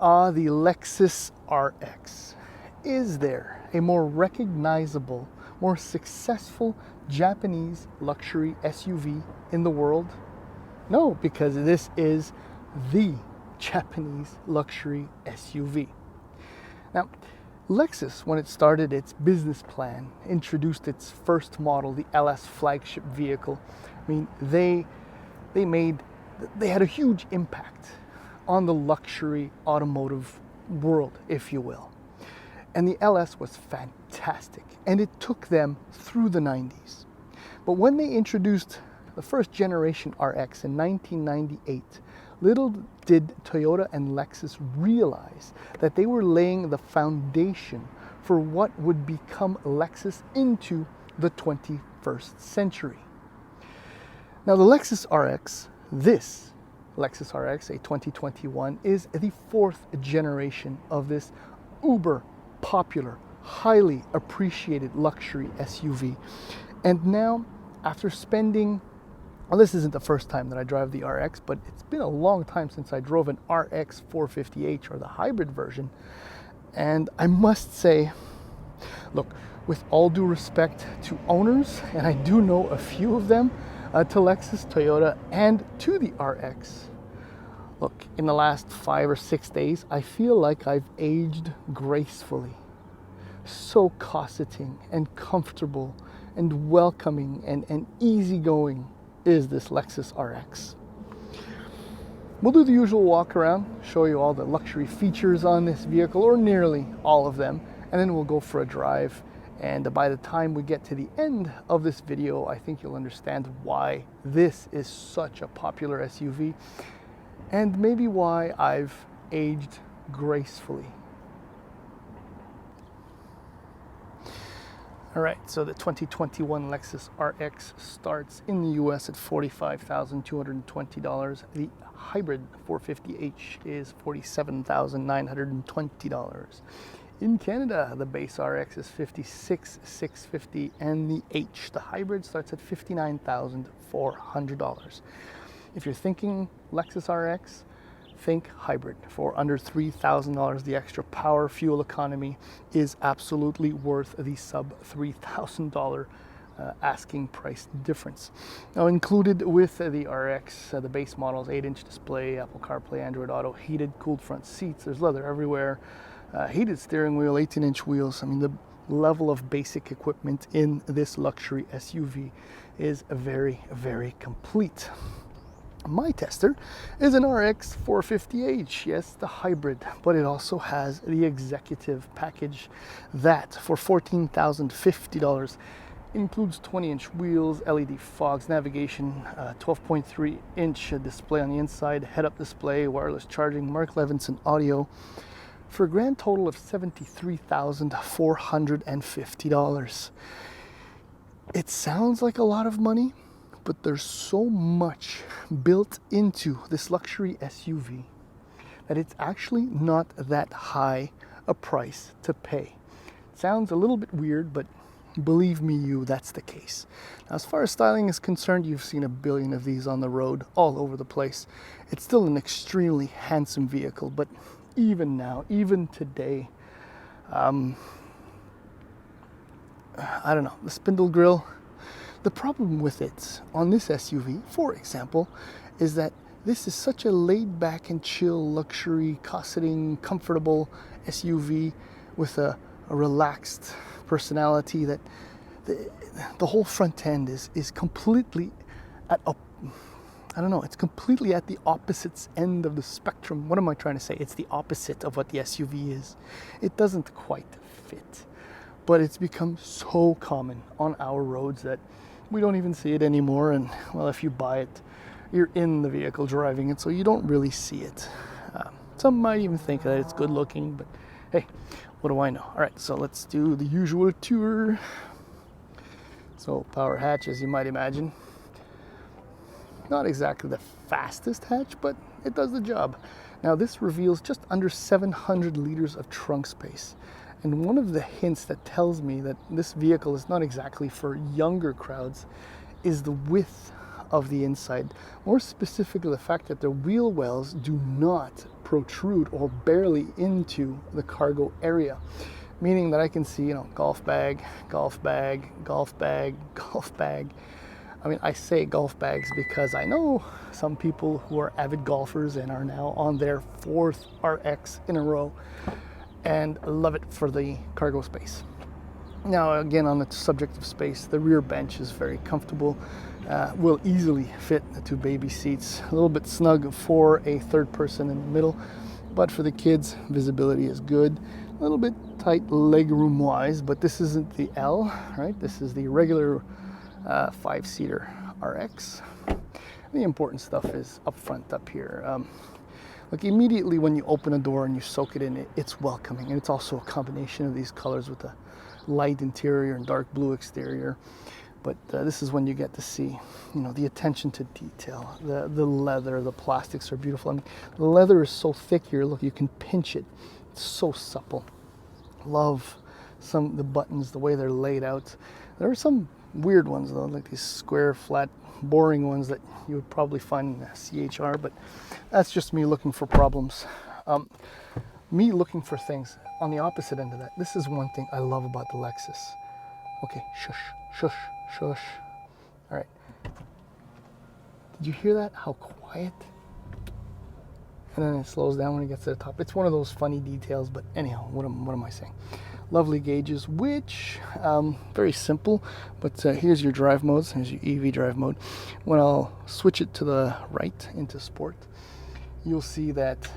The Lexus RX. Is there a more recognizable, more successful Japanese luxury SUV in the world? No, because this is the Japanese luxury SUV. Now, Lexus, when it started its business plan, introduced its first model, the LS flagship vehicle. I mean, they had a huge impact on the luxury automotive world, if you will. And the LS was fantastic, and it took them through the 90s. But when they introduced the first generation RX in 1998, little did Toyota and Lexus realize that they were laying the foundation for what would become Lexus into the 21st century. Now, the Lexus RX, this Lexus RX, a 2021, is the fourth generation of this uber popular, highly appreciated luxury SUV. And now, after spending, well, this isn't the first time that I drive the RX, but it's been a long time since I drove an RX 450h, or the hybrid version. And I must say, look, with all due respect to owners, and I do know a few of them, to Lexus, Toyota, and to the RX. Look, in the last 5 or 6 days, I feel like I've aged gracefully. So cosseting and comfortable and welcoming and easygoing is this Lexus RX. We'll do the usual walk around, show you all the luxury features on this vehicle, or nearly all of them, and then we'll go for a drive. And by the time we get to the end of this video, I think you'll understand why this is such a popular SUV, and maybe why I've aged gracefully. All right, so the 2021 Lexus RX starts in the US at $45,220. The hybrid 450h is $47,920. In Canada, the base RX is $56,650, and the H, the hybrid, starts at $59,400. If you're thinking Lexus RX, think hybrid. For under $3,000, the extra power, fuel economy is absolutely worth the sub $3,000 asking price difference. Now, included with the RX, the base model's 8-inch display, Apple CarPlay, Android Auto, heated, cooled front seats. There's leather everywhere. Heated steering wheel, 18-inch wheels. I mean, the level of basic equipment in this luxury SUV is very, very complete. My tester is an RX 450h, yes, the hybrid, but it also has the executive package that, for $14,050, includes 20-inch wheels, LED fogs, navigation, 12.3-inch display on the inside, head-up display, wireless charging, Mark Levinson audio, for a grand total of $73,450. It sounds like a lot of money, but there's so much built into this luxury SUV that it's actually not that high a price to pay. It sounds a little bit weird, but believe me you, that's the case. Now, as far as styling is concerned, you've seen a billion of these on the road all over the place. It's still an extremely handsome vehicle, but even now, even today, I don't know, the spindle grille. The problem with it on this SUV, for example, is that this is such a laid-back and chill, luxury, cosseting, comfortable SUV with a relaxed personality that the whole front end is completely at a, I don't know, it's completely at the opposite end of the spectrum. What am I trying to say? It's the opposite of what the SUV is. It doesn't quite fit, but it's become so common on our roads that we don't even see it anymore. And well, if you buy it, you're in the vehicle driving it, so you don't really see it. Some might even think that it's good looking, but hey, what do I know? All right, so let's do the usual tour. So power hatch, as you might imagine. Not exactly the fastest hatch, but it does the job. Now, this reveals just under 700 liters of trunk space. And one of the hints that tells me that this vehicle is not exactly for younger crowds is the width of the inside. More specifically, the fact that the wheel wells do not protrude or barely into the cargo area, meaning that I can see, golf bag, golf bag, golf bag, golf bag. I mean, I say golf bags because I know some people who are avid golfers and are now on their 4th RX in a row and love it for the cargo space. Now, again, on the subject of space, the rear bench is very comfortable, will easily fit the 2 baby seats. A little bit snug for a 3rd person in the middle, but for the kids, visibility is good. A little bit tight leg room wise, but this isn't the L, right? This is the regular 5-seater RX. The important stuff is up front, up here. Like immediately when you open a door and you soak it in, it's welcoming, and it's also a combination of these colors with a light interior and dark blue exterior. But this is when you get to see, the attention to detail. The leather, the plastics are beautiful. I mean, the leather is so thick here. Look, you can pinch it. It's so supple. Love the buttons, the way they're laid out. There are some weird ones though, like these square, flat, boring ones that you would probably find in a CHR, but that's just me looking for problems. Me looking for things on the opposite end of that. This is one thing I love about the Lexus. Okay, shush, shush, shush. All right. Did you hear that? How quiet? And then it slows down when it gets to the top. It's one of those funny details, but anyhow, what am I saying? Lovely gauges, which very simple, but here's your drive modes. Here's your EV drive mode. When I'll switch it to the right into sport, you'll see that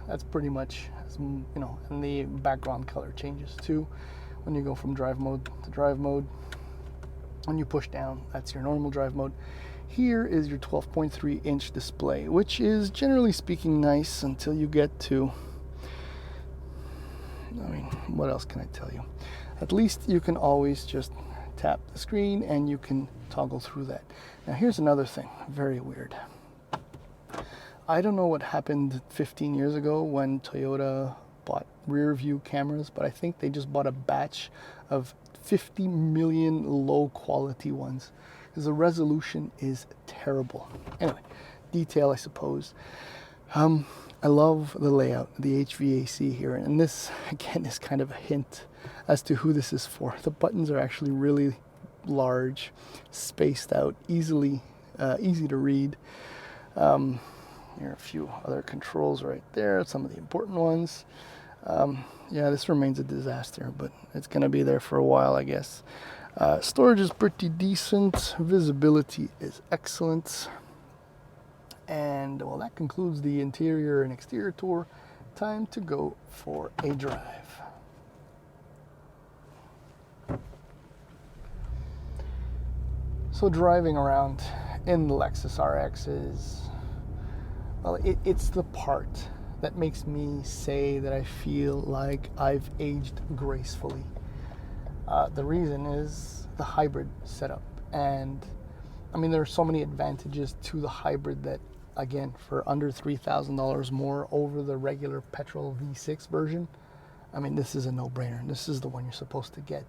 that's pretty much, and the background color changes too. When you go from drive mode to drive mode, when you push down, that's your normal drive mode. Here is your 12.3-inch display, which is generally speaking nice until you get to, what else can I tell you? At least you can always just tap the screen and you can toggle through that. Now here's another thing, very weird. I don't know what happened 15 years ago when Toyota bought rear view cameras, but I think they just bought a batch of 50 million low quality ones because the resolution is terrible. Anyway, detail, I suppose. I love the layout, the HVAC here, and this again is kind of a hint as to who this is for. The buttons are actually really large, spaced out, easy to read. Here are a few other controls right there, some of the important ones. Yeah, this remains a disaster, but it's going to be there for a while, I guess. Storage is pretty decent. Visibility is excellent. And, well, that concludes the interior and exterior tour. Time to go for a drive. So driving around in the Lexus RX is, well, it's the part that makes me say that I feel like I've aged gracefully. The reason is the hybrid setup. And there are so many advantages to the hybrid that, again, for under $3,000 more over the regular petrol V6 version, this is a no-brainer. This is the one you're supposed to get.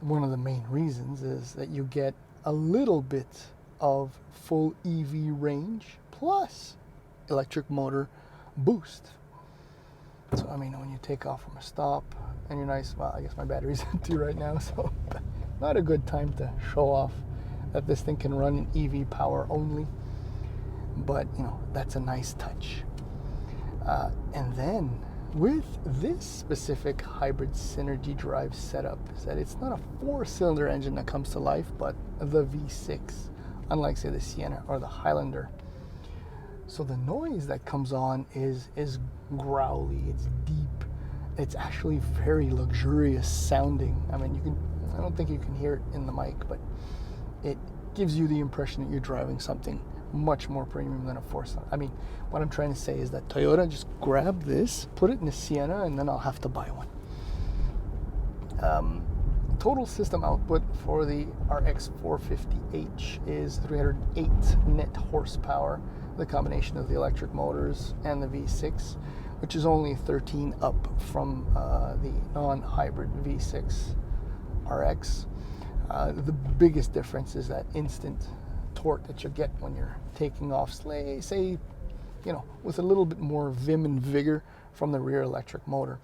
One of the main reasons is that you get a little bit of full EV range plus electric motor boost. So, when you take off from a stop and you're nice, well, I guess my battery's empty right now, so not a good time to show off that this thing can run in EV power only. But, that's a nice touch. And then with this specific hybrid synergy drive setup is that it's not a 4-cylinder engine that comes to life, but the V6, unlike, say, the Sienna or the Highlander. So the noise that comes on is growly, it's deep, it's actually very luxurious sounding. I don't think you can hear it in the mic, but it gives you the impression that you're driving something much more premium than a 4-cylinder. What I'm trying to say is that Toyota just grabbed this, put it in a Sienna, and then I'll have to buy one. Total system output for the RX 450h is 308 net horsepower, the combination of the electric motors and the V6, which is only 13 up from the non-hybrid V6 RX. The biggest difference is that instant torque that you get when you're taking off, say, with a little bit more vim and vigor from the rear electric motor.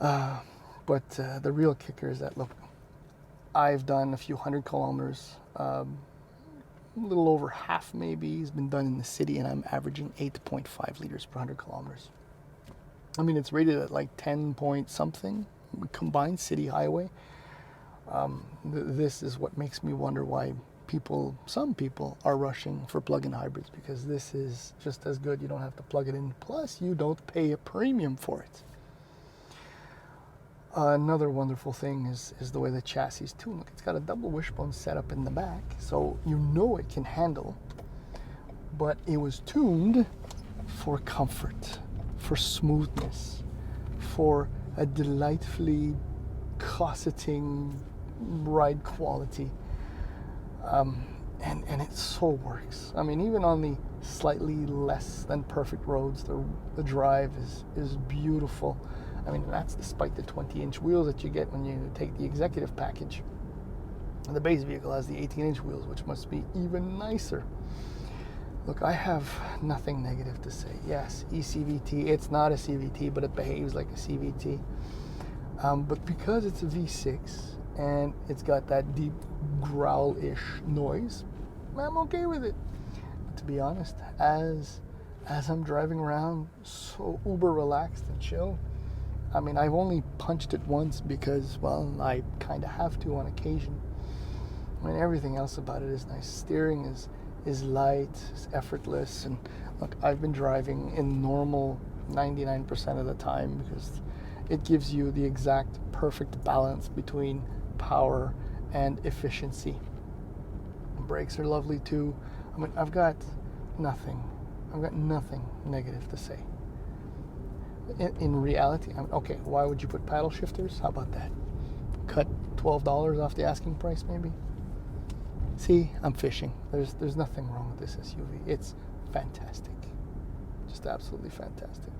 But the real kicker is that, look, I've done a few hundred kilometers, a little over half maybe has been done in the city, and I'm averaging 8.5 liters per 100 kilometers. I mean, it's rated at like 10 point something, combined city highway. This is what makes me wonder why some people are rushing for plug-in hybrids, because this is just as good. You don't have to plug it in, plus you don't pay a premium for it. Another wonderful thing is the way the chassis is tuned. Look, it's got a double wishbone setup in the back, so you know it can handle, but it was tuned for comfort, for smoothness, for a delightfully cosseting ride quality. And it so works. I mean, even on the slightly less than perfect roads, the drive is beautiful. I mean, that's despite the 20-inch wheels that you get when you take the executive package. And the base vehicle has the 18-inch wheels, which must be even nicer. Look, I have nothing negative to say. Yes, eCVT, it's not a CVT, but it behaves like a CVT. But because it's a V6 and it's got that deep growl-ish noise, I'm okay with it. But to be honest, as I'm driving around so uber relaxed and chill, I mean, I've only punched it once because, well, I kind of have to on occasion. I mean, everything else about it is nice. Steering is light, is effortless, and look, I've been driving in normal 99% of the time because it gives you the exact perfect balance between power and efficiency. Brakes are lovely too. I mean, I've got nothing negative to say. In reality, okay, why would you put paddle shifters? How about that? Cut $12 off the asking price, maybe? See, I'm fishing. There's nothing wrong with this SUV. It's fantastic. Just absolutely fantastic.